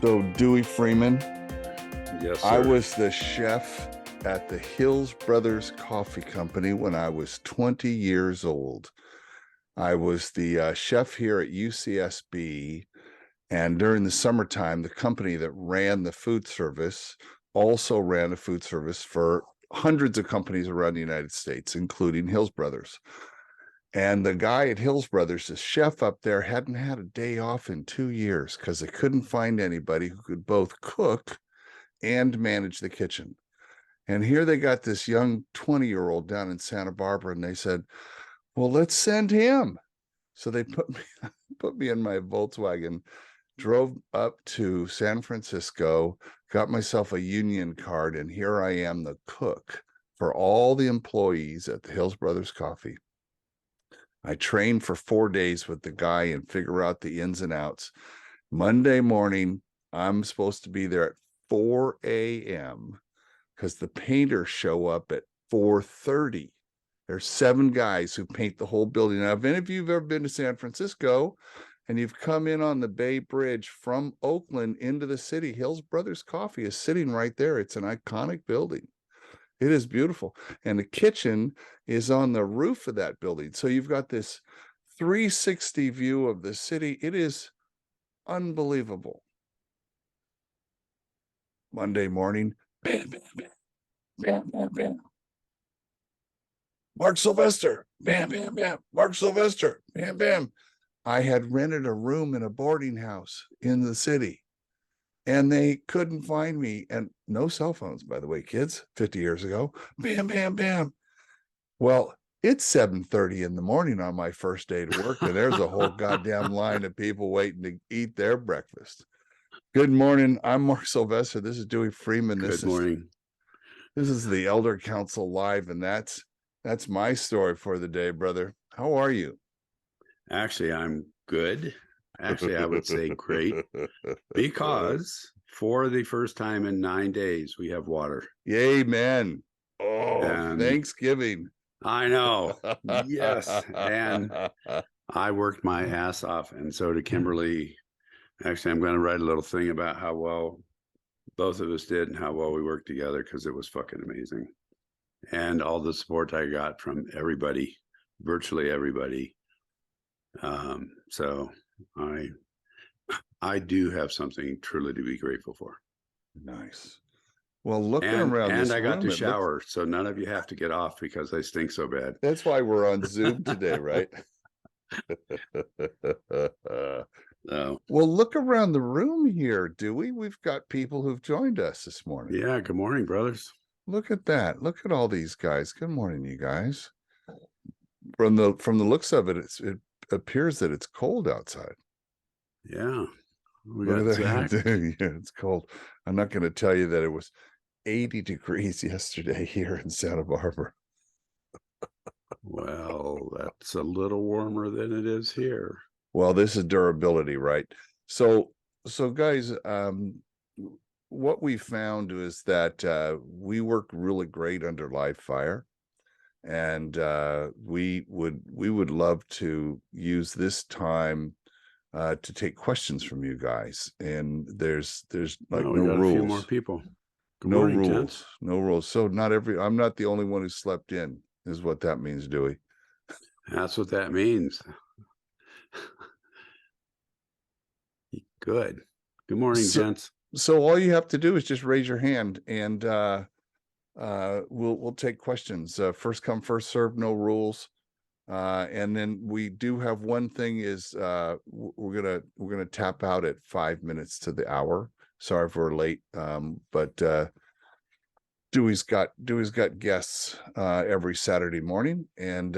So, Dewey Freeman, Yes, I sir. was the chef at the Hills Brothers Coffee Company when I was 20 years old. I was the chef here at UCSB. And during the summertime, the company that ran the food service also ran a food service for hundreds of companies around the United States, including Hills Brothers. And the guy at Hills Brothers, the chef up there, hadn't had a day off in 2 years because they couldn't find anybody who could both cook and manage the kitchen. And here they got this young 20-year-old down in Santa Barbara, and they said, well, let's send him. So they put me in my Volkswagen, drove up to San Francisco, got myself a union card, and here I am, the cook for all the employees at the Hills Brothers Coffee. I trained for 4 days with the guy and figure out the ins and outs. Monday morning, I'm supposed to be there at 4 a.m. because the painters show up at 4:30. There's 7 guys who paint the whole building. Now, if any of you have ever been to San Francisco and you've come in on the Bay Bridge from Oakland into the city, Hills Brothers Coffee is sitting right there. It's an iconic building. It is beautiful. And the kitchen is on the roof of that building. So you've got this 360 view of the city. It is unbelievable. Monday morning, bam, bam, bam, bam, bam, bam. Mark Sylvester, bam, bam, bam. Mark Sylvester, bam, bam. I had rented a room in a boarding house in the city, and they couldn't find me. And no cell phones, by the way, kids, 50 years ago. Bam, bam, bam. Well, it's 7:30 in the morning on my first day to work, and there's a whole goddamn line of people waiting to eat their breakfast. Good morning. I'm Mark Sylvester. This is Dewey Freeman. Good morning. This is the Elder Council Live, and that's my story for the day, brother. How are you? Actually, I'm good. Actually, I would say great, because for the first time in 9 days, we have water. Yay, man. Oh, And Thanksgiving. I know. Yes. And I worked my ass off. And so did Kimberly. Actually, I'm going to write a little thing about how well both of us did and how well we worked together, because it was fucking amazing. And all the support I got from everybody, virtually everybody. So I do have something truly to be grateful for. Nice. Well, looking And around this I got room, to it shower, so none of you have to get off because I stink so bad. that's why we're on Zoom today, right? So, Well, look around the room here, Dewey. We've got people who've joined us this morning. yeah, good morning, brothers. Look at that. Look at all these guys. Good morning, you guys. From the looks of it, it appears that it's cold outside. Yeah. We Look got at Zach. that. Yeah, it's cold. I'm not going to tell you that it was 80 degrees yesterday here in Santa Barbara. Well, that's a little warmer than it is here. Well, this is durability, right? So guys, what we found is that we work really great under live fire, and we would love to use this time to take questions from you guys. And there's like Well, no we got rules. a few more people. Good No morning, rules. gents. No rules. So I'm not the only one who slept in, is what that means, Dewey. That's what that means. Good. Good morning, gents. So all you have to do is just raise your hand, and we'll take questions. First come, first serve, no rules. And then we do have one thing is we're gonna tap out at 5 minutes to the hour. Sorry if we're late, but Dewey's got guests every Saturday morning, and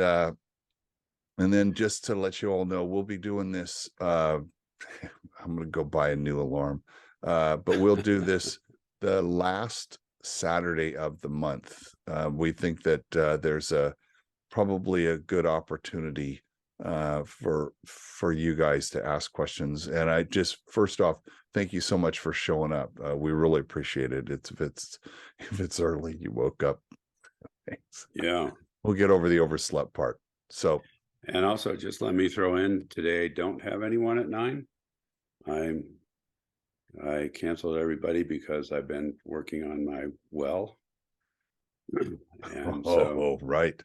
then just to let you all know, we'll be doing this. I'm gonna go buy a new alarm, but we'll do this the last Saturday of the month. We think that there's probably a good opportunity for you guys to ask questions. And I just, first off, thank you so much for showing up. We really appreciate it. If it's early, you woke up. Thanks. Yeah. We'll get over the overslept part. So, and also just let me throw in today, don't have anyone at 9. I'm I canceled everybody because I've been working on my well. And so, Oh, right.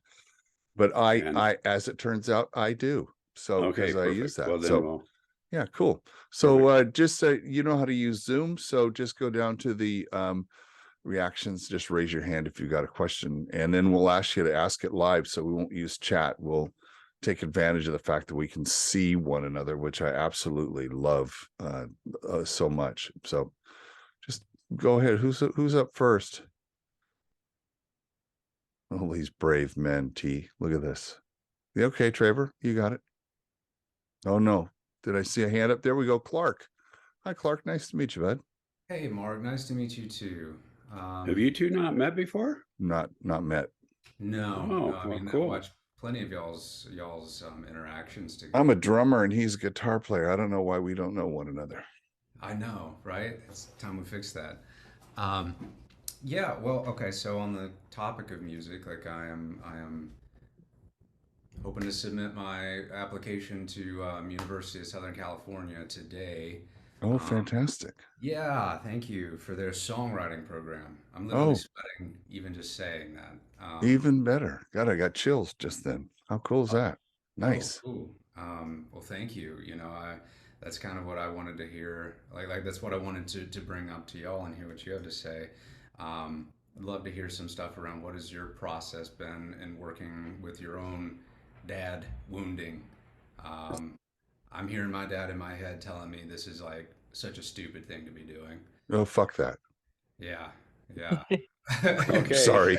But and as it turns out, I do. So, okay, because I use perfect. Well, that. then So, we'll, yeah, cool. So, perfect. just you know how to use Zoom. So just go down to the reactions. Just raise your hand if you've got a question, and then we'll ask you to ask it live. So we won't use chat. We'll take advantage of the fact that we can see one another, which I absolutely love so much. So just go ahead. Who's up first? Oh, these brave men, T. Look at this. Okay, Trevor, you got it. Oh no. Did I see a hand up there? We go, Clark. Hi, Clark. Nice to meet you, bud. Hey, Mark, nice to meet you too. Have Um, you two not met before? Not met. no, Oh, I well, mean, I've cool. watched plenty of y'all's interactions I'm a together. drummer and he's a guitar player. I don't know why we don't know one another. I know, right? It's time we fix that. Um, yeah, well, okay, so on the topic of music, like I am hoping to submit my application to University of Southern California today. Oh, Um, fantastic. yeah, thank you for their songwriting program. I'm literally Oh, sweating even just saying that. even better. God, I got chills just then. How cool is that? Oh, Nice. cool. Well, thank you. That's kind of what I wanted to hear. Like that's what I wanted to bring up to y'all and hear what you have to say. I'd love to hear some stuff around what has your process been in working with your own dad wounding. Um, I'm hearing my dad in my head telling me this is like such a stupid thing to be doing. Oh, fuck that. Yeah, yeah. Okay. Sorry.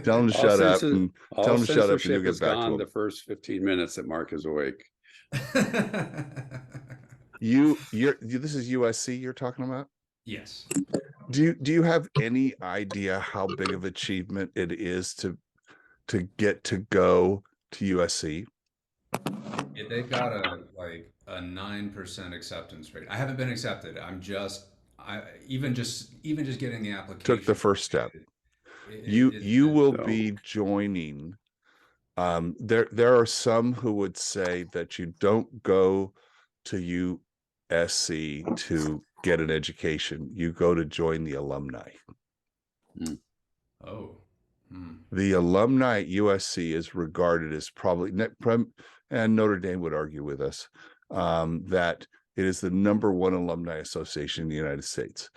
Tell him to All shut up censor, and tell all him to shut up and you'll censorship get is back to gone him. the first 15 minutes that Mark is awake. This is USC you're talking about? Yes. Do you have any idea how big of achievement it is to get to go to USC? Yeah, they've got a 9% acceptance rate. I haven't been accepted. I even just getting the Took the application first step. submitted You is will So, be joining. There are some who would say that you don't go to USC to get an education. You go to join the alumni. mm, oh, hmm. The alumni at USC is regarded as probably, and Notre Dame would argue with us, that it is the number one alumni association in the United States.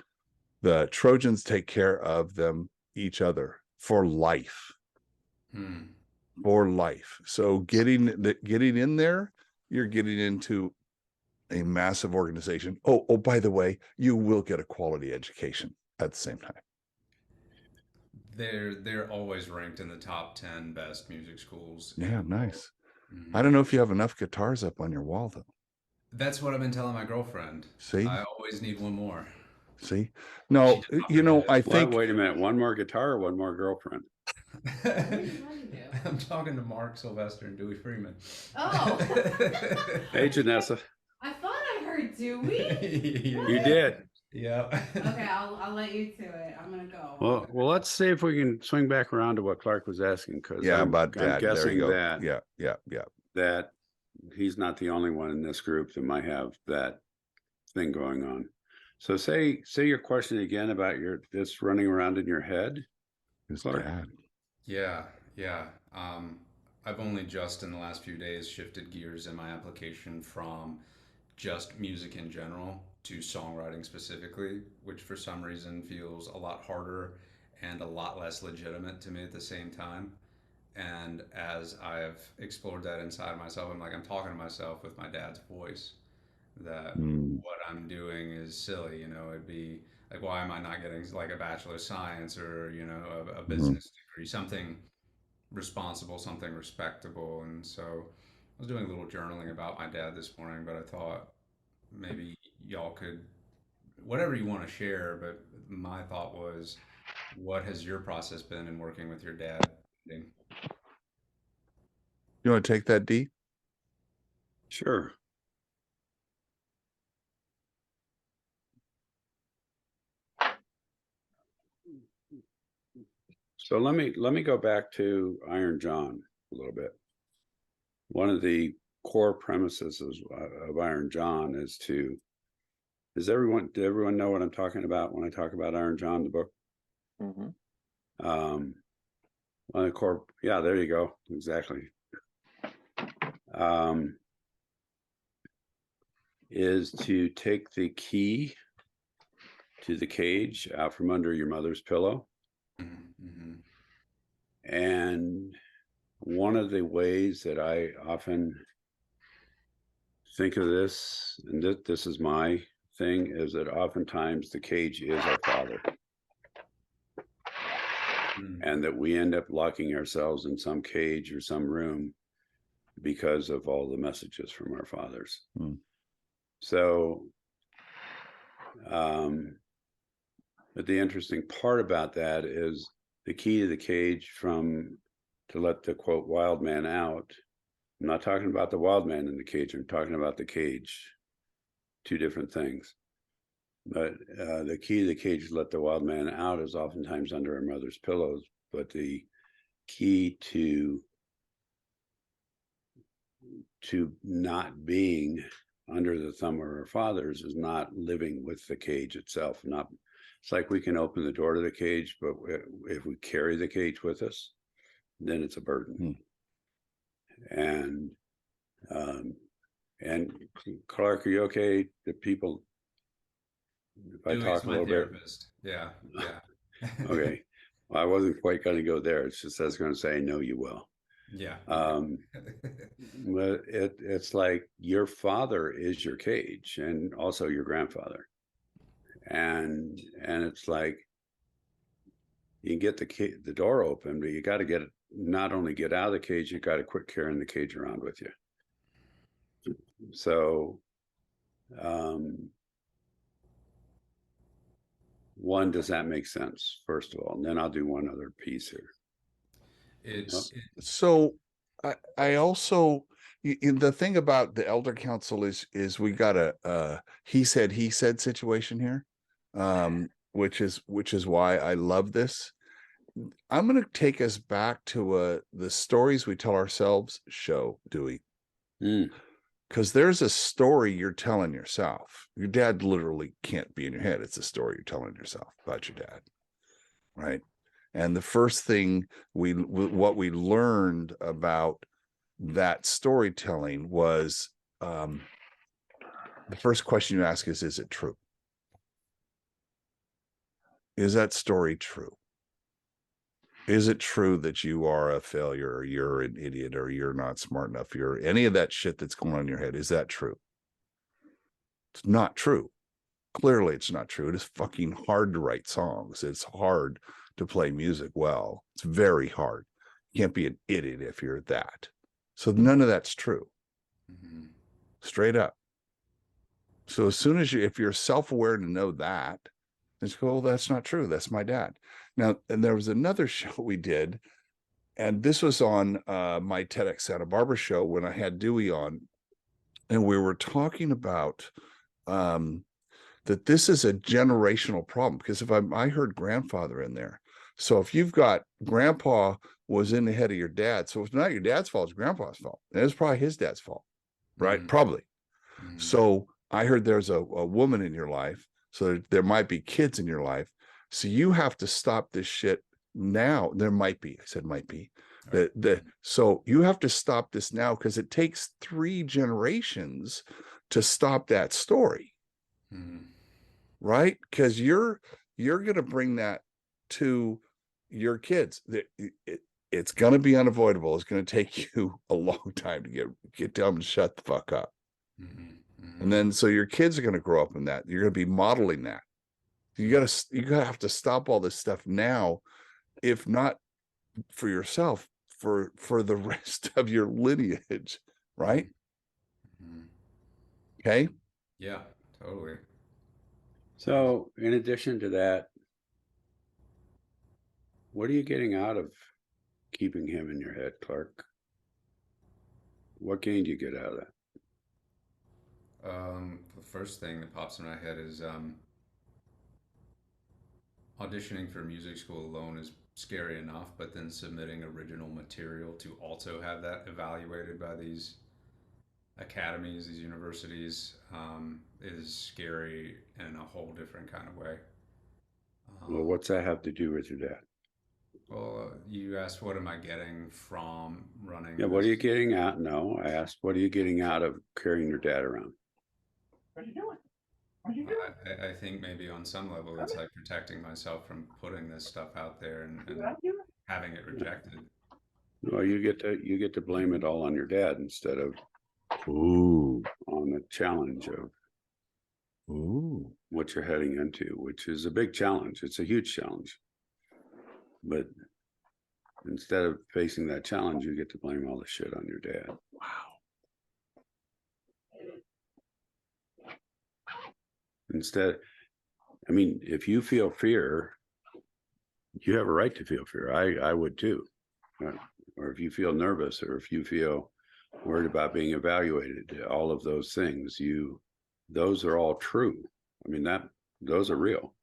The Trojans take care of them, each other for life. Hmm. For life. So getting in there, you're getting into a massive organization. Oh, by the way, you will get a quality education at the same time. They're always ranked in the top 10 best music schools in Yeah, the world. nice. I Hmm. don't know if you have enough guitars up on your wall though. That's what I've been telling my girlfriend. See, I always need one more. see. She No, just nodded her I what? think Wait a minute. One more guitar or one more girlfriend? head. I'm talking to Mark Sylvester and Dewey Freeman. Oh. Hey, Janessa. I thought I heard Dewey. You did. Yeah. Okay, I'll let you to it. I'm gonna go. Well, let's see if we can swing back around to what Clark was asking, because yeah, about I'm dad. There you guessing go. that Yeah. that he's not the only one in this group that might have that thing going on. So say your question again about your this running around in your head, His Clark. dad. Yeah, yeah. I've only just in the last few days shifted gears in my application from just music in general to songwriting specifically, which for some reason feels a lot harder and a lot less legitimate to me at the same time. And as I've explored that inside myself, I'm talking to myself with my dad's voice that Mm, what I'm doing is silly. It'd be like, why am I not getting like a bachelor of science or, a mhm. business degree, something responsible, something respectable. And so I was doing a little journaling about my dad this morning, but I thought maybe y'all could, whatever you want to share. But my thought was, what has your process been in working with your dad? You want to take that, D? Sure. So let me go back to Iron John a little bit. One of the core premises of Iron John is to. Did everyone know what I'm talking about when I talk about Iron John, the book? Mm-hmm. On the core, yeah, there you go, exactly. Is to take the key to the cage out from under your mother's pillow. Mm-hmm. And one of the ways that I often think of this, and this is my thing, is that oftentimes the cage is our father. And that we end up locking ourselves in some cage or some room because of all the messages from our fathers. So, but the interesting part about that is the key to the cage to let the quote wild man out. I'm not talking about the wild man in the cage. I'm talking about the cage. Two different things. But the key to the cage to let the wild man out is oftentimes under our mother's pillows. But the key to not being under the thumb of our fathers is not living with the cage itself. It's like we can open the door to the cage, but if we carry the cage with us, then it's a burden. And Clark, are you okay? The people, if I talk a little therapist. Bit. Yeah. Okay. Well, I wasn't quite going to go there. It's just I was going to say, no, you will. Yeah. But it's like your father is your cage and also your grandfather. And it's like you can get the door open, but you got to not only get out of the cage, you got to quit carrying the cage around with you. So, one, does that make sense? First of all, and then I'll do one other piece here. So I also the thing about the elder council is we got a he said situation here, which is why I love this. I'm going to take us back to the stories we tell ourselves show, Dewey. Because there's a story you're telling yourself. Your dad literally can't be in your head. It's a story you're telling yourself about your dad, right? And the first thing what we learned about that storytelling was the first question you ask is it true? Is that story true? Is it true that you are a failure or you're an idiot or you're not smart enough? You're any of that shit that's going on in your head. Is that true? It's not true. Clearly it's not true. It is fucking hard to write songs. It's hard to play music well. It's very hard. You can't be an idiot if you're that. So none of that's true. Straight up. So as soon as if you're self-aware to know that, it's go, oh, that's not true. That's my dad. Now, and there was another show we did, and this was on my TEDx Santa Barbara show when I had Dewey on, and we were talking about that this is a generational problem, because if I heard grandfather in there. So if you've got grandpa was in the head of your dad, so it's not your dad's fault, it's grandpa's fault. And it's probably his dad's fault, right? Probably. So I heard there's a woman in your life. So there might be kids in your life. So you have to stop this shit now. There might be, I said might be. So you have to stop this now because it takes 3 generations to stop that story. Right? Because you're going to bring that to your kids. It's going to be unavoidable. It's going to take you a long time to get them to shut the fuck up. And then so your kids are going to grow up in that. You're going to be modeling that. You got to have to stop all this stuff now, if not for yourself, for the rest of your lineage, right? Okay. Yeah, totally. So, in addition to that, what are you getting out of keeping him in your head, Clark? What gain do you get out of that? The first thing that pops in my head is auditioning for music school alone is scary enough, but then submitting original material to also have that evaluated by these academies, these universities, is scary in a whole different kind of way. Well, what's that have to do with your dad? Well, you asked, what am I getting from running Yeah, what are you this? getting out? No, I asked, what are you getting out of carrying your dad around? I think maybe on some level it's like protecting myself from putting this stuff out there and having it rejected. Well, you get to blame it all on your dad instead of Ooh, on the challenge of ooh. what you're heading into, which is a big challenge. It's a huge challenge. But instead of facing that challenge, you get to blame all the shit on your dad. Wow. Instead, I mean, if you feel fear, you have a right to feel fear. I would too. Or if you feel nervous, or if you feel worried about being evaluated, all of those things, those are all true. I mean, those are real.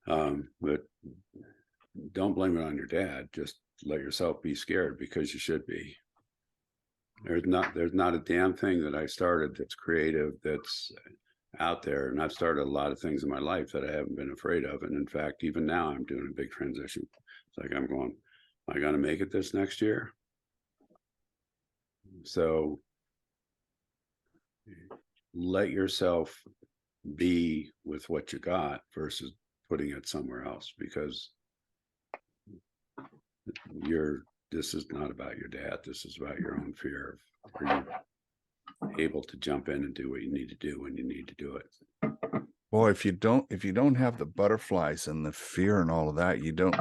But don't blame it on your dad. Just let yourself be scared, because you should be. There's not a damn thing that I started that's creative, that's out there. And I've started a lot of things in my life that I haven't been afraid of. And in fact, even now I'm doing a big transition. It's like, I'm going, am I going to make it this next year? So let yourself be with what you got versus putting it somewhere else, because this is not about your dad. This is about your own fear of, are you able to jump in and do what you need to do when you need to do it? Boy, if you don't have the butterflies and the fear and all of that, you don't.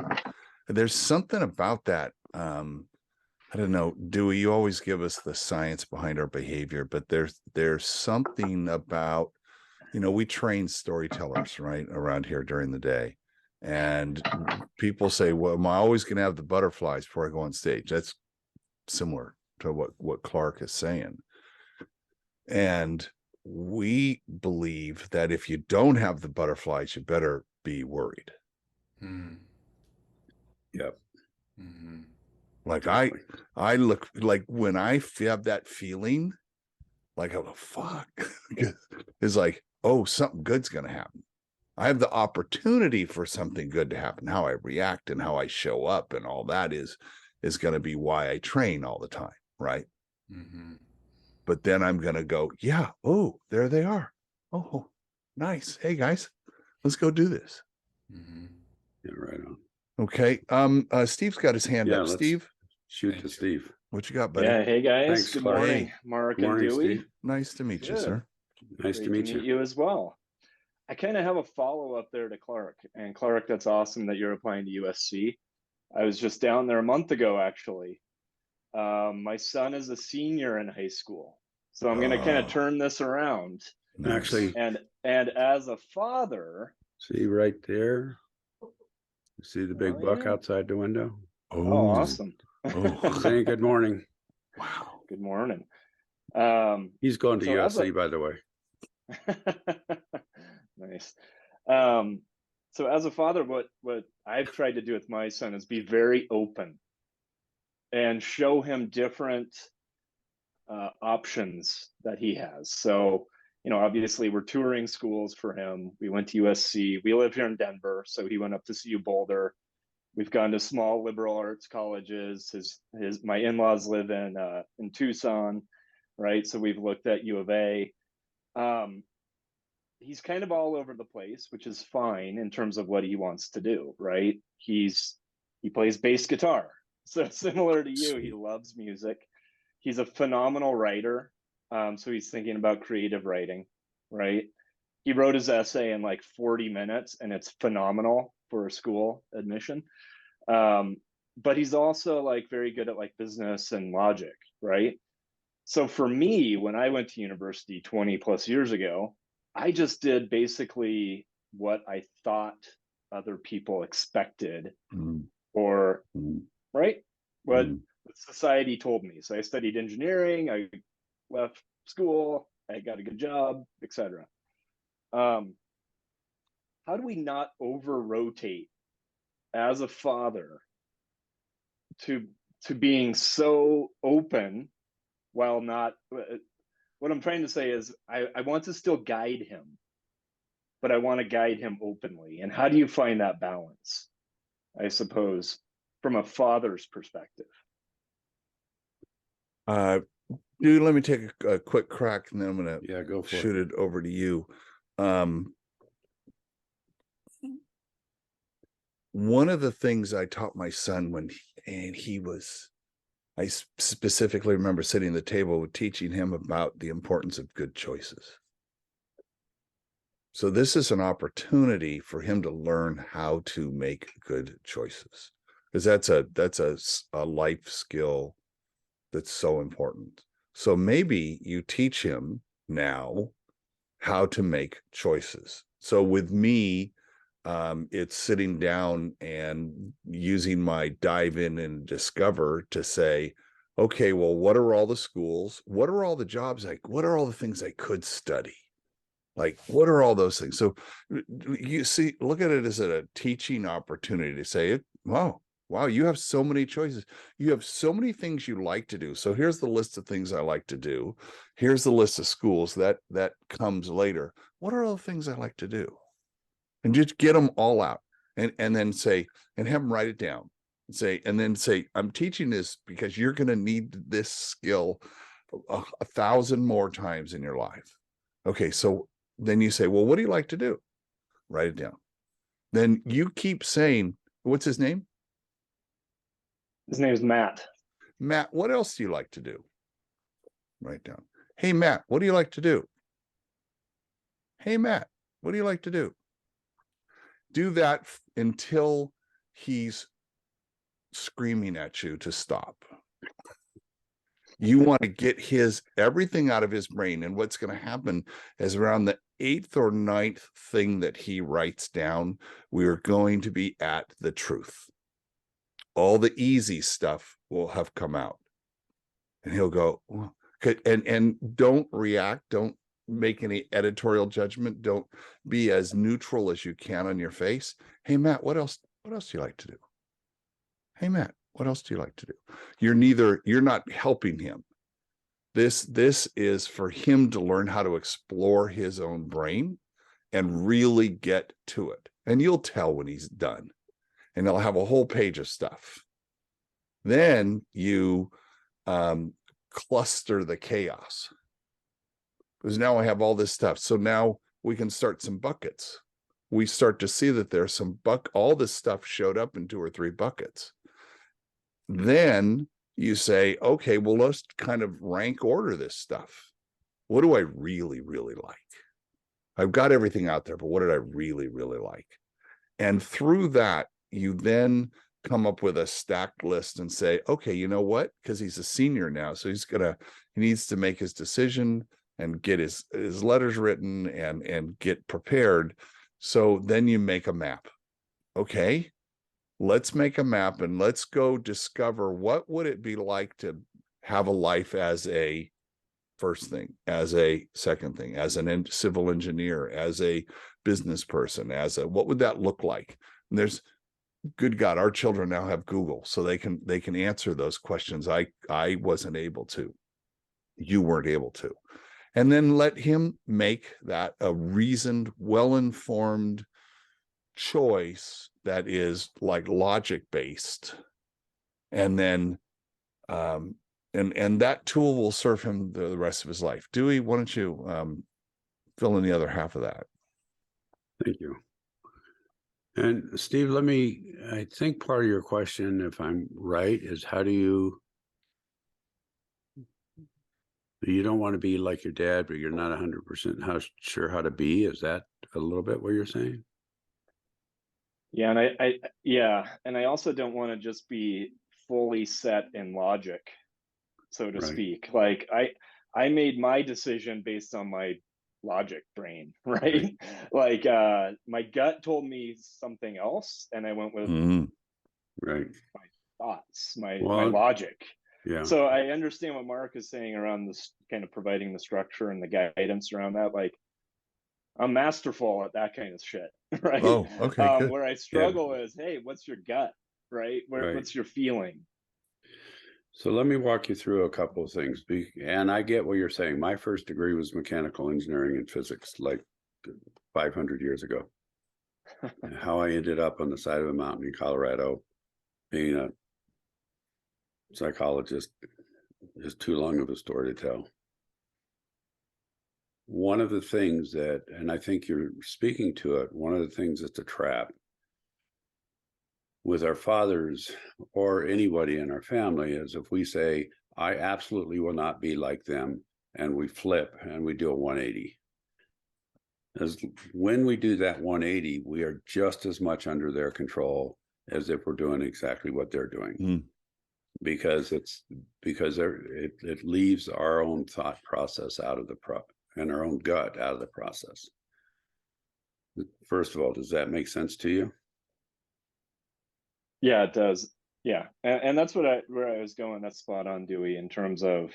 There's something about that. I don't know, Dewey, you always give us the science behind our behavior, but there's something about, we train storytellers, right, around here during the day. And people say, well, am I always going to have the butterflies before I go on stage? That's similar to what Clark is saying. And we believe that if you don't have the butterflies, you better be worried. Hmm. Yep. Mm-hmm. Like Exactly. I look like when I have that feeling, like, I go, fuck, it's like, oh, something good's going to happen. I have the opportunity for something good to happen. How I react and how I show up and all that is going to be why I train all the time. Right. Mm-hmm. But then I'm going to go, yeah. Oh, there they are. Oh, nice. Hey guys, let's go do this. Mm-hmm. Yeah, right on. Okay. Steve's got his hand Yeah, up. let's Steve, shoot Thank to you. Steve. what you got, buddy? Yeah, hey guys. Thanks, Good Clark. morning, Hey. Mark Good and morning, Dewey. Steve. Nice to meet you, Good. sir. Nice Great to meet you. as well. I kind of have a follow-up there to Clark. And Clark, that's awesome that you're applying to USC. I was just down there a month ago, actually. My son is a senior in high school, so I'm going to kind of Oh, turn this around. nice. Actually, And as a father, see right there? See the big oh buck yeah, outside the window? oh Oh, awesome. oh, Saying good morning. wow. Good morning. He's going to So as a USC, by the way. nice. So as a father, what I've tried to do with my son is be very open and show him different options that he has. So, obviously we're touring schools for him. We went to USC. We live here in Denver, so he went up to CU Boulder. We've gone to small liberal arts colleges. My in-laws live in Tucson, right? So we've looked at U of A. He's kind of all over the place, which is fine in terms of what he wants to do, right? He plays bass guitar. So similar to you, he loves music. He's a phenomenal writer. So he's thinking about creative writing, right? He wrote his essay in like 40 minutes and it's phenomenal for a school admission. But he's also like very good at like business and logic, right? So for me, when I went to university 20 plus years ago, I just did basically what I thought other people expected Mm, or right what mm. society told me. So I studied engineering, I left school, I got a good job, etc. How do we not over rotate as a father to being so open while not, what I'm trying to say is I want to still guide him, but I want to guide him openly. And how do you find that balance, I suppose, from a father's perspective? Dude, let me take a quick crack, and then I'm gonna go for shoot it over to you. One of the things I taught my son I specifically remember sitting at the table teaching him about the importance of good choices. So this is an opportunity for him to learn how to make good choices, because that's a life skill that's so important. So maybe you teach him now how to make choices. So with me, it's sitting down and using my dive in and discover to say, okay, well, what are all the schools? What are all the jobs? What are all the things I could study? Like, what are all those things? So you see, look at it as a teaching opportunity to say, wow, you have so many choices. You have so many things you like to do. So here's the list of things I like to do. Here's the list of schools that comes later. What are all the things I like to do? And just get them all out, and then say, and have them write it down. And then say, I'm teaching this because you're going to need this skill 1,000 more times in your life. Okay, so then you say, well, what do you like to do? Write it down. Then you keep saying, what's his name? His name is Matt. Matt, what else do you like to do? Write down. Hey, Matt, what do you like to do? Hey, Matt, what do you like to do? Do that until he's screaming at you to stop. You want to get everything out of his brain. And what's going to happen is around the 8th or 9th thing that he writes down, we're going to be at the truth. All the easy stuff will have come out. And he'll go, well, and don't react. Don't make any editorial judgment. Don't be as neutral as you can on your face. Hey, Matt, what else do you like to do? Hey, Matt, what else do you like to do? You're not helping him. This is for him to learn how to explore his own brain and really get to it. And you'll tell when he's done, and he'll have a whole page of stuff. Then you cluster the chaos, because now I have all this stuff. So now we can start some buckets. We start to see that there's all this stuff showed up in 2 or 3 buckets. Then you say, okay, well, let's kind of rank order this stuff. What do I really, really like? I've got everything out there, but what did I really, really like? And through that, you then come up with a stacked list and say, okay, you know what? Because he's a senior now, so he needs to make his decision and get his letters written and get prepared. So then you make a map. Okay, let's make a map and let's go discover what would it be like to have a life as a first thing, as a second thing, as a civil engineer, as a business person, what would that look like? And there's, good God, our children now have Google, so they can answer those questions. I wasn't able to. You weren't able to. And then let him make that a reasoned, well-informed choice that is like logic based. And then and that tool will serve him the rest of his life. Dewey, why don't you fill in the other half of that? Thank you. And Steve, I think part of your question, if I'm right, is you don't want to be like your dad, but you're not 100% sure how to be. Is that a little bit what you're saying? Yeah, and I also don't want to just be fully set in logic, so to speak. Like I made my decision based on my logic brain, right? Like my gut told me something else, and I went with my thoughts, my logic. Yeah. So I understand what Mark is saying around this kind of providing the structure and the guidance around that. Like, I'm masterful at that kind of shit, right? Oh, okay, good. Where I struggle is, hey, what's your gut, right? What's your feeling? So let me walk you through a couple of things. And I get what you're saying. My first degree was mechanical engineering and physics, like 500 years ago. How I ended up on the side of a mountain in Colorado being a psychologist is too long of a story to tell. One of the things that, and I think you're speaking to it, one of the things that's a trap with our fathers or anybody in our family is if we say, I absolutely will not be like them, and we flip and we do a 180. As when we do that 180, we are just as much under their control as if we're doing exactly what they're doing. Because it leaves our own thought process out of the and our own gut out of the process. First of all, does that make sense to you? Yeah, it does. Yeah, and that's where I was going. That's spot on, Dewey, in terms of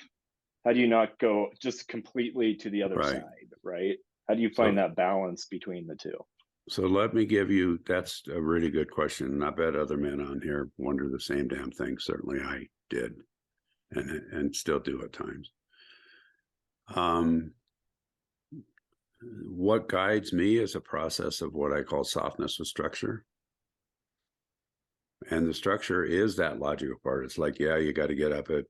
how do you not go just completely to the other side, right? How do you find that balance between the two? So let me give you, that's a really good question. And I bet other men on here wonder the same damn thing. Certainly I did and still do at times. What guides me is a process of what I call softness with structure. And the structure is that logical part. It's like, yeah, you got to get up at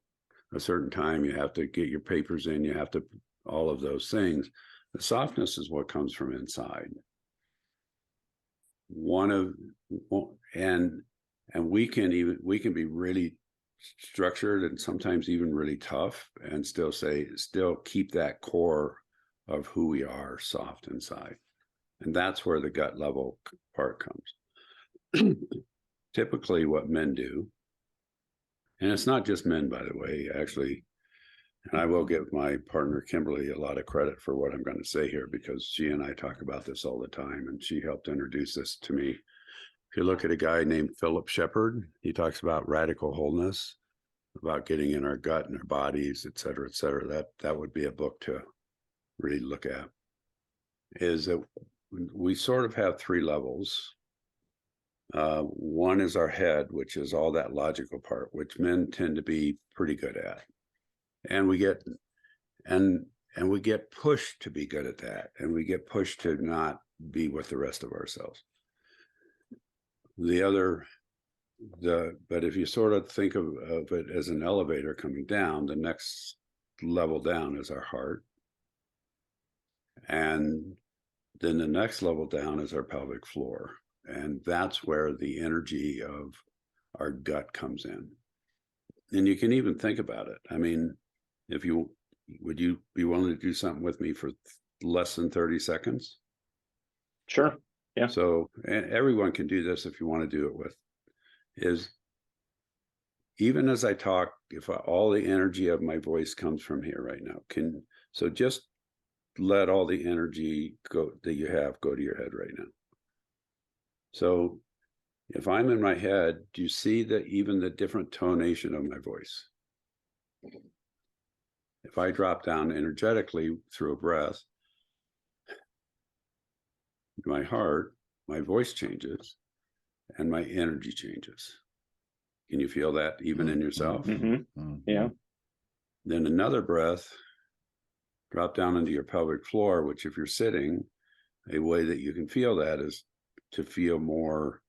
a certain time. You have to get your papers in. You have to, all of those things. The softness is what comes from inside. And we can be really structured and sometimes even really tough and still keep that core of who we are soft inside. And that's where the gut level part comes. Typically what men do, and it's not just men, by the way, actually, and I will give my partner Kimberly a lot of credit for what I'm going to say here because she and I talk about this all the time and she helped introduce this to me. If you look at a guy named Philip Shepard, he talks about radical wholeness, about getting in our gut and our bodies, et cetera, that would be a book to really look at. Is that we sort of have three levels. One is our head, which is all that logical part, which men tend to be pretty good at. And we get pushed to be good at that. And we get pushed to not be with the rest of ourselves. But if you sort of think of it as an elevator coming down, the next level down is our heart. And then the next level down is our pelvic floor. And that's where the energy of our gut comes in. And you can even think about it. I mean, would you be willing to do something with me for less than 30 seconds? Sure. Yeah. So everyone can do this if you want to do it with, is even as I talk, all the energy of my voice comes from here right now, so just let all the energy that you have go to your head right now. So if I'm in my head, do you see even the different tonation of my voice? If I drop down energetically through a breath, my heart, my voice changes and my energy changes. Can you feel that even in yourself? Mm-hmm. Yeah. Then another breath, drop down into your pelvic floor, which if you're sitting, a way that you can feel that is to feel more,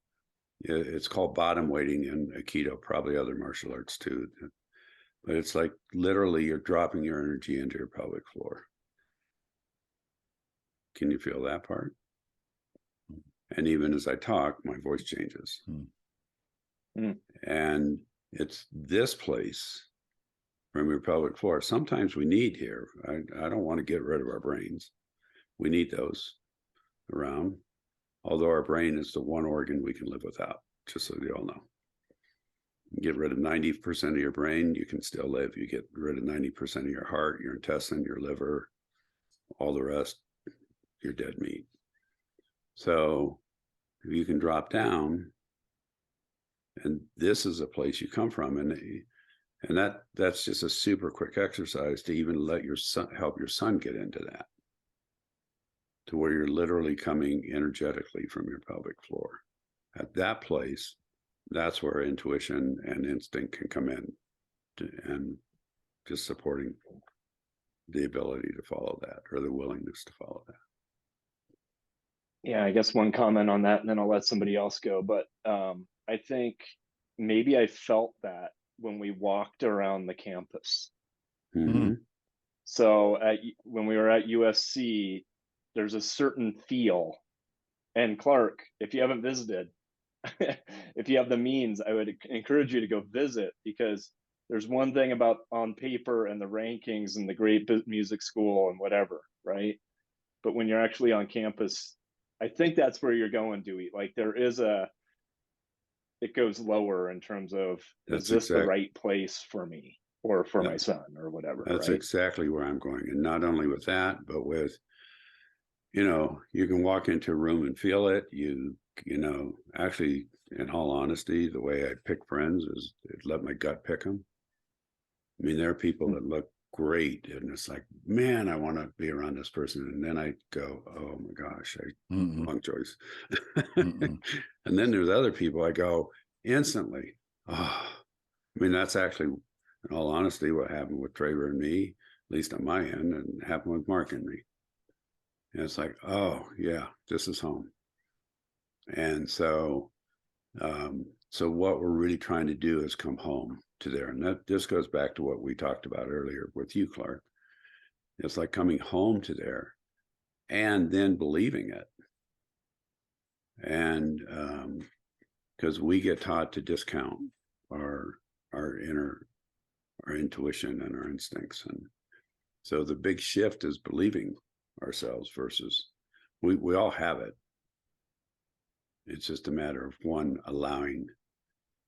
it's called bottom weighting in Aikido, probably other martial arts too. But it's like literally you're dropping your energy into your pelvic floor. Can you feel that part? And even as I talk, my voice changes. And it's this place from your pelvic floor. Sometimes we need here. I don't want to get rid of our brains. We need those around. Although our brain is the one organ we can live without, just so you all know. You get rid of 90% of your brain, you can still live. You get rid of 90% of your heart, your intestine, your liver, all the rest, you're dead meat. So if you can drop down, and this is a place you come from, and that's just a super quick exercise to even let your son help your son get into that, to where you're literally coming energetically from your pelvic floor. At that place, that's where intuition and instinct can come in and just supporting the ability to follow that, or the willingness to follow that. Yeah, I guess one comment on that, and then I'll let somebody else go. But I think maybe I felt that when we walked around the campus. Mm-hmm. So when we were at USC, there's a certain feel. And Clark, if you haven't visited, if you have the means, I would encourage you to go visit, because there's one thing about on paper and the rankings and the great music school and whatever, right? But when you're actually on campus, I think that's where you're going, Dewey. Like there is it goes lower in terms of, is this the right place for me or for my son or whatever? That's right? exactly where I'm going. And not only with that, but with, you can walk into a room and feel it. Actually, in all honesty, the way I pick friends is let my gut pick them. I mean, there are people that look great, and it's like, man, I want to be around this person. And then I go, oh my gosh, wrong choice. And then there's other people I go instantly, oh, I mean, that's actually, in all honesty, what happened with Trevor and me, at least on my end, and happened with Mark and me. And it's like, oh yeah, this is home. And so what we're really trying to do is come home to there. And this goes back to what we talked about earlier with you, Clark. It's like coming home to there and then believing it. And because we get taught to discount our intuition and our instincts. And so the big shift is believing ourselves versus we all have it. It's just a matter of one, allowing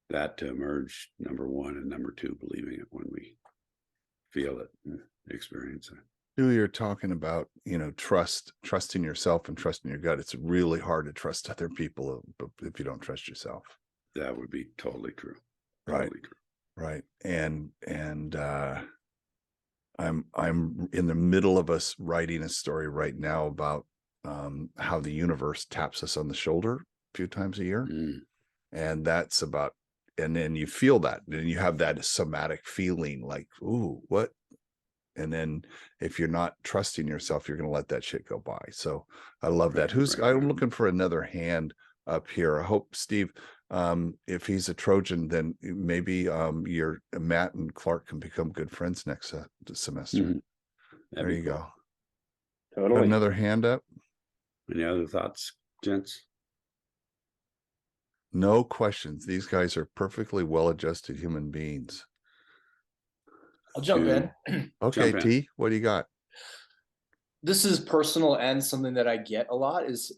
that to emerge, number one, and number two, believing it when we feel it and experience it. You're talking about, trusting yourself and trusting your gut. It's really hard to trust other people if you don't trust yourself. That would be totally true. Right. Totally true. Right. And I'm in the middle of us writing a story right now about how the universe taps us on the shoulder a few times a year. And that's about, and then you feel that, and you have that somatic feeling like, ooh, what? And then if you're not trusting yourself, you're going to let that shit go by. So I love that. I'm looking for another hand up here. I hope Steve, if he's a Trojan, then maybe Matt and Clark can become good friends next semester. There you go. Totally. Another hand up. Any other thoughts, gents? No questions. These guys are perfectly well-adjusted human beings. I'll jump in. Okay, T, what do you got? This is personal and something that I get a lot is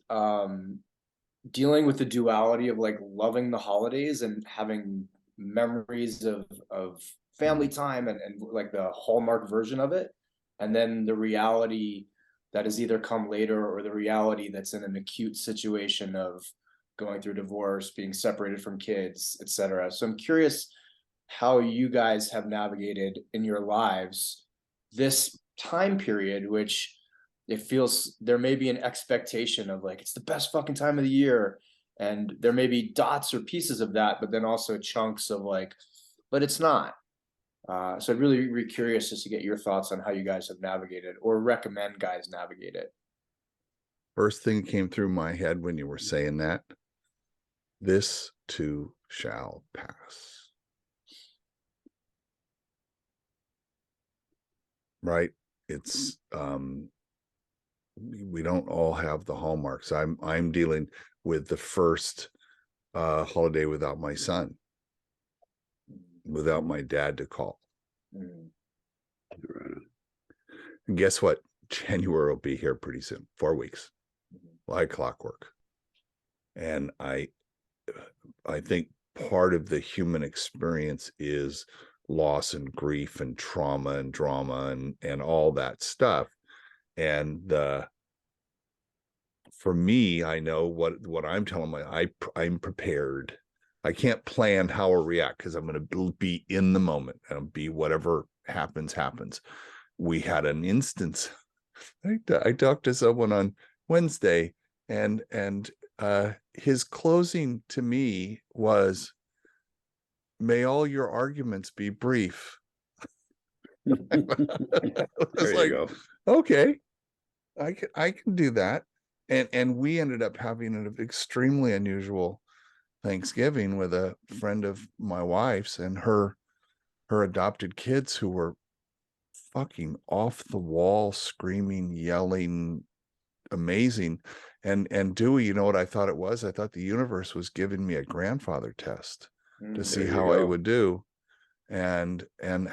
dealing with the duality of like loving the holidays and having memories of family time and like the Hallmark version of it. And then the reality that has either come later or the reality that's in an acute situation of going through divorce, being separated from kids, etc. So I'm curious how you guys have navigated in your lives this time period, which it feels there may be an expectation of like, it's the best fucking time of the year. And there may be dots or pieces of that, but then also chunks of like, but it's not. So I'd really be curious just to get your thoughts on how you guys have navigated or recommend guys navigate it. First thing that came through my head when you were saying that, this too shall pass. Right? It's we don't all have the hallmarks. I'm dealing with the first holiday without my son, without my dad to call. And guess what? January will be here pretty soon, 4 weeks, like clockwork. And I think part of the human experience is loss and grief and trauma and drama and all that stuff. And for me, I know what I'm telling I'm prepared. I can't plan how I'll react because I'm going to be in the moment and be whatever happens. We had an instance. I talked to someone on Wednesday, and his closing to me was, "May all your arguments be brief. It was There you like, go. okay, I can do that. And we ended up having an extremely unusual Thanksgiving with a friend of my wife's and her adopted kids who were fucking off the wall, screaming, yelling, amazing. And Dewey, you know what I thought it was? I thought the universe was giving me a grandfather test to see There you how I go. would do. And had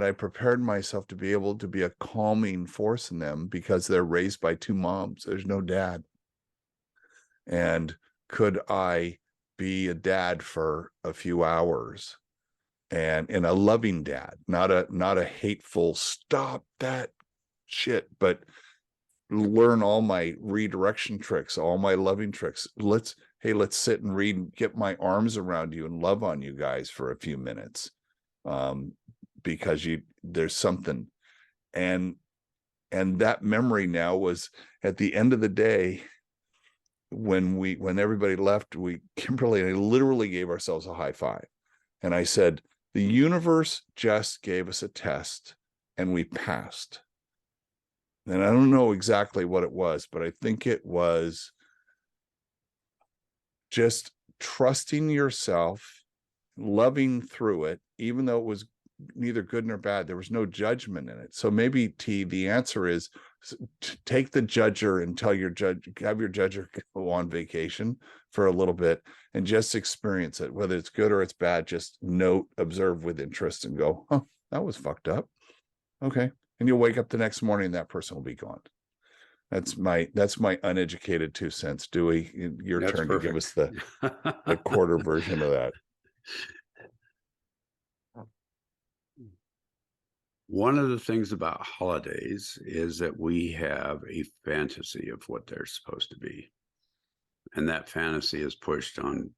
I prepared myself to be able to be a calming force in them because they're raised by two moms, there's no dad. And could I be a dad for a few hours and a loving dad, not a hateful stop that shit, but learn all my redirection tricks, all my loving tricks. Let's sit and read and get my arms around you and love on you guys for a few minutes. Because there's something. And that memory now was at the end of the day, when everybody left, Kimberly and I literally gave ourselves a high five. And I said, the universe just gave us a test and we passed. And I don't know exactly what it was, but I think it was just trusting yourself, loving through it, even though it was neither good nor bad. There was no judgment in it. So maybe the answer is take the judger and have your judger go on vacation for a little bit and just experience it, whether it's good or it's bad. Just note, observe with interest and go, huh, that was fucked up. Okay. And you'll wake up the next morning and that person will be gone. That's my uneducated 2 cents. Dewey, your That's turn perfect. to give us the quarter version of that. One of the things about holidays is that we have a fantasy of what they're supposed to be. And that fantasy is pushed on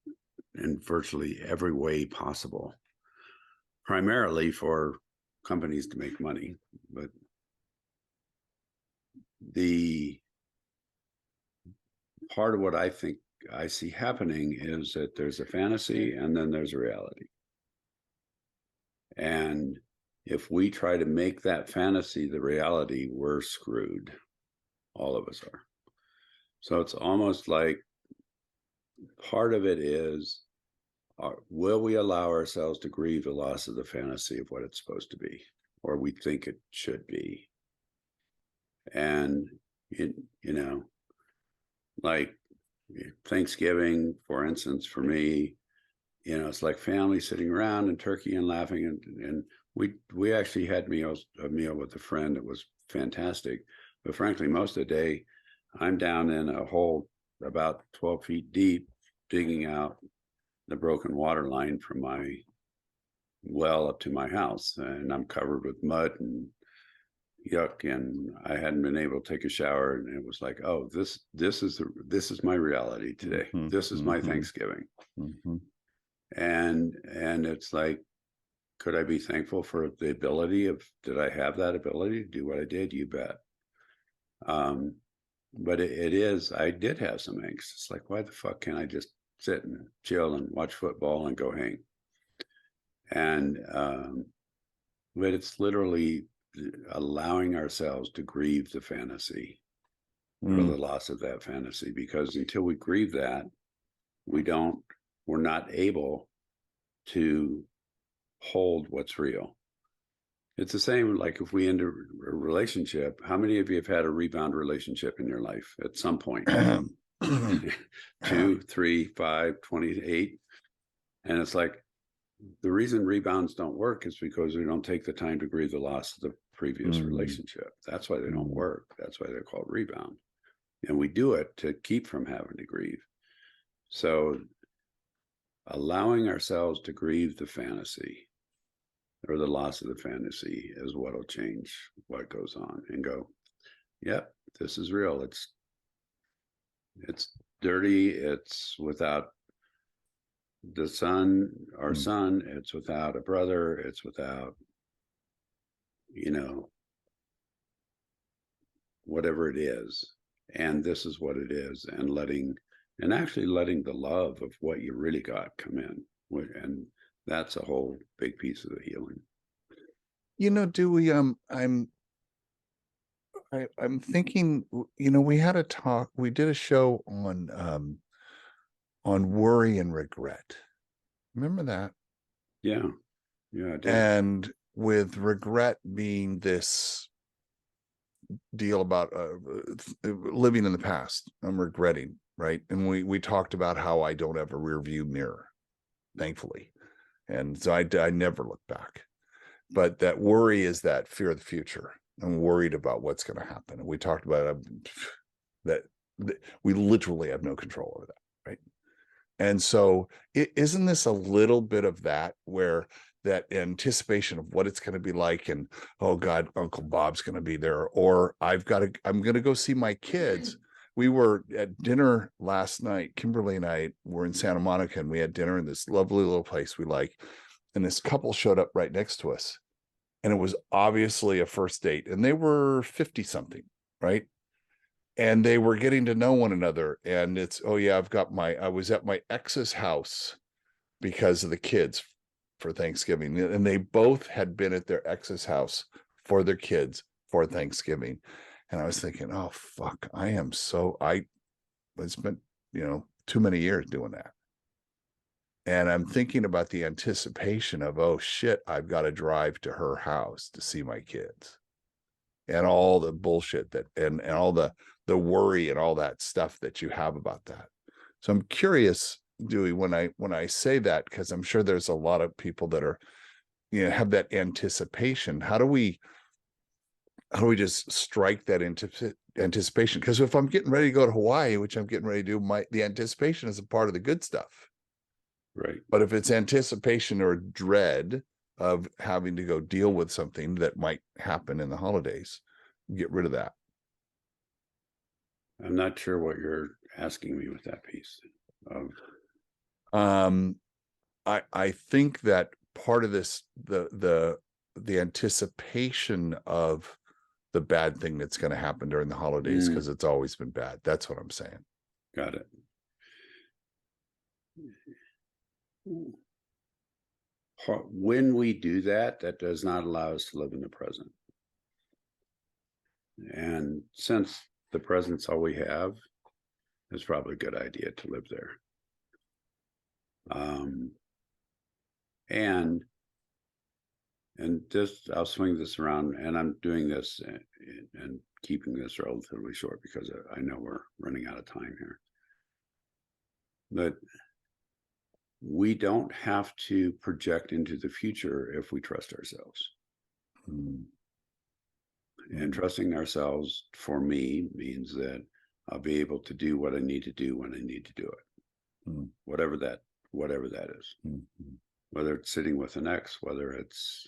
in virtually every way possible, primarily for companies to make money. But the part of what I think I see happening is that there's a fantasy and then there's a reality. And if we try to make that fantasy the reality, we're screwed. All of us are. So it's almost like part of it is, will we allow ourselves to grieve the loss of the fantasy of what it's supposed to be, or we think it should be? And, like Thanksgiving, for instance, for me, it's like family sitting around and turkey and laughing. And we actually had a meal with a friend that was fantastic. But frankly, most of the day, I'm down in a hole about 12 feet deep, digging out the broken water line from my well up to my house. And I'm covered with mud and yuck. And I hadn't been able to take a shower. And it was like, oh, this is my reality today. Mm-hmm. This is my Thanksgiving. Mm-hmm. And it's like, could I be thankful for the ability did I have that ability to do what I did? You bet. But I did have some angst. It's like, why the fuck can't I just sit and chill and watch football and go hang? And, but it's literally allowing ourselves to grieve the fantasy or the loss of that fantasy, because until we grieve that, we're not able to hold what's real. It's the same like if we end a relationship. How many of you have had a rebound relationship in your life at some point? 2, 3, 5, 28. And it's like, the reason rebounds don't work is because we don't take the time to grieve the loss of the previous relationship. That's why they don't work. That's why they're called rebound. And we do it to keep from having to grieve. So allowing ourselves to grieve the fantasy or the loss of the fantasy is what will change what goes on, and go, yep, this is real. It's dirty. It's without the son, our son. It's without a brother. It's without, whatever it is. And this is what it is. And actually letting the love of what you really got come in. And that's a whole big piece of the healing. Dewey, I'm thinking, we had a talk, we did a show on worry and regret. Remember that? Yeah. Yeah, I did. And with regret being this deal about living in the past, I'm regretting, right? And we talked about how I don't have a rear view mirror, thankfully. And so I never look back. But that worry is that fear of the future. I'm worried about what's going to happen. And we talked about that we literally have no control over that, right? And so isn't this a little bit of that, where that anticipation of what it's going to be like, and oh God, Uncle Bob's going to be there, or I'm going to go see my kids. We were at dinner last night. Kimberly and I were in Santa Monica, and we had dinner in this lovely little place we like. And this couple showed up right next to us. And it was obviously a first date. And they were 50 something, right? And they were getting to know one another. And it's, oh yeah, I was at my ex's house because of the kids for Thanksgiving. And they both had been at their ex's house for their kids for Thanksgiving. And I was thinking, oh fuck, I spent, too many years doing that. And I'm thinking about the anticipation of, oh shit, I've got to drive to her house to see my kids, and all the bullshit and all the worry and all that stuff that you have about that. So I'm curious, Dewey, when I say that, because I'm sure there's a lot of people that are, have that anticipation. How do we just strike that anticipation? Because if I'm getting ready to go to Hawaii, which I'm getting ready to do, the anticipation is a part of the good stuff. Right. But if it's anticipation or dread of having to go deal with something that might happen in the holidays, get rid of that. I'm not sure what you're asking me with that piece. I think that part of this, the anticipation of the bad thing that's going to happen during the holidays, because it's always been bad. That's what I'm saying. Got it. When we do that, that does not allow us to live in the present. And since the present's all we have, it's probably a good idea to live there. And just, I'll swing this around, and I'm doing this and keeping this relatively short because I know we're running out of time here. But we don't have to project into the future if we trust ourselves. And trusting ourselves, for me, means that I'll be able to do what I need to do when I need to do it, whatever that is. Whether it's sitting with an ex, whether it's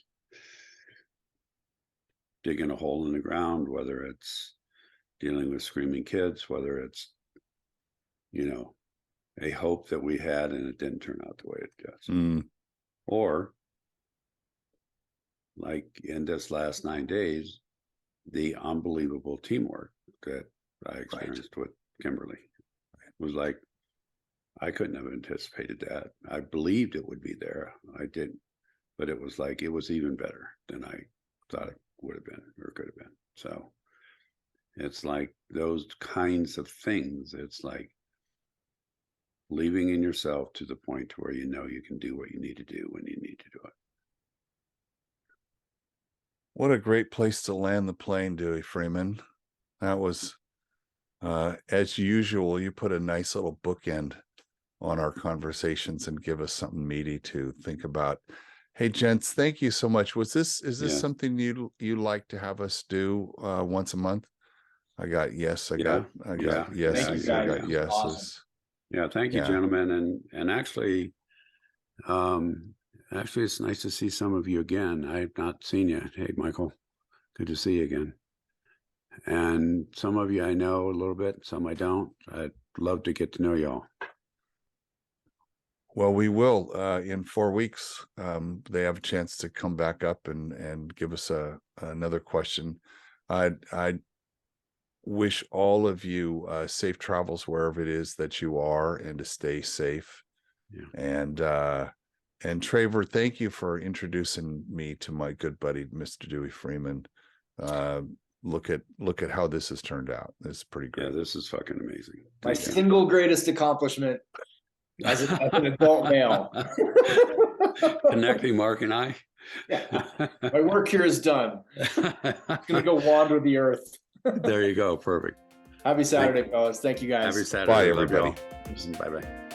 digging a hole in the ground, whether it's dealing with screaming kids, whether it's, a hope that we had and it didn't turn out the way it does. Or, like in this last 9 days, the unbelievable teamwork that I experienced with Kimberly was like, I couldn't have anticipated that. I believed it would be there. I didn't, but it was like, it was even better than I thought it would have been or could have been. So it's like those kinds of things. It's like believing in yourself to the point where you know you can do what you need to do when you need to do it. What a great place to land the plane, Dewey Freeman. That was, as usual, you put a nice little bookend on our conversations and give us something meaty to think about. Hey, gents, thank you so much. Is this something you like to have us do once a month? I got yes. I got yes. Thank you, I got guys. yeses. Awesome. Yeah, thank you, gentlemen. And actually, it's nice to see some of you again. I've not seen you. Hey, Michael, good to see you again. And some of you I know a little bit, some I don't. I'd love to get to know y'all. Well, we will in 4 weeks. They have a chance to come back up and give us another question. I wish all of you safe travels wherever it is that you are, and to stay safe. And Traver, thank you for introducing me to my good buddy, Mr. Dewey Freeman. Look at how this has turned out. It's pretty Yeah, great. this is fucking amazing. My Thank you. single greatest accomplishment as an adult male. Connecting Mark and I. Yeah. My work here is done. I'm gonna go wander the earth. There you go. Perfect. Happy Saturday, fellas. Thank you guys. Happy Saturday. Bye, Love y'all. everybody. Bye bye.